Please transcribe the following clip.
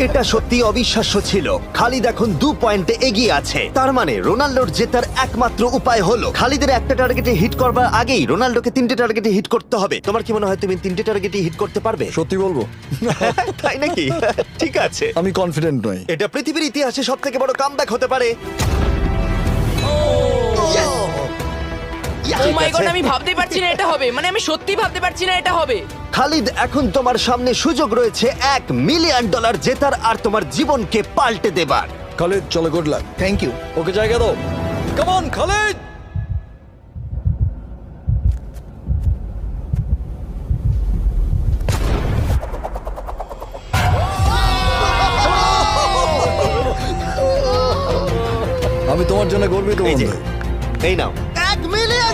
এটা সত্যি অবিশ্বাস্য ছিল। খালিদ এখন 2 পয়েন্টে এগিয়ে আছে। তার মানে রোনাল্ডোর জেতার একমাত্র উপায় হলো খালিদের একটা টার্গেটে হিট করবার আগেই রোনাল্ডোকে 3টে টার্গেটে হিট করতে হবে। তোমার কি মনে হয় তুমি 3টে টার্গেটে হিট করতে পারবে? সত্যি বলবো, তাই নাকি? ঠিক আছে। আমি কনফিডেন্ট নই। এটা পৃথিবীর ইতিহাসে সবথেকে বড় কামব্যাক হতে পারে। ও মাই গড, আমি ভাবতে পারছি না এটা হবে, মানে আমি সত্যি ভাবতে পারছি না এটা হবে। খালিদ, এখন তোমার সামনে সুযোগ রয়েছে $1 মিলিয়ন জেতার আর তোমার জীবনকে পাল্টে দেবার। খালিদ, চলো, good luck. Thank you. Okay জায়গা দাও। Come on Khalid. আমি তোমার জন্য গর্বিত এই যে, বন্ধু। এই নাও $1 মিলিয়ন।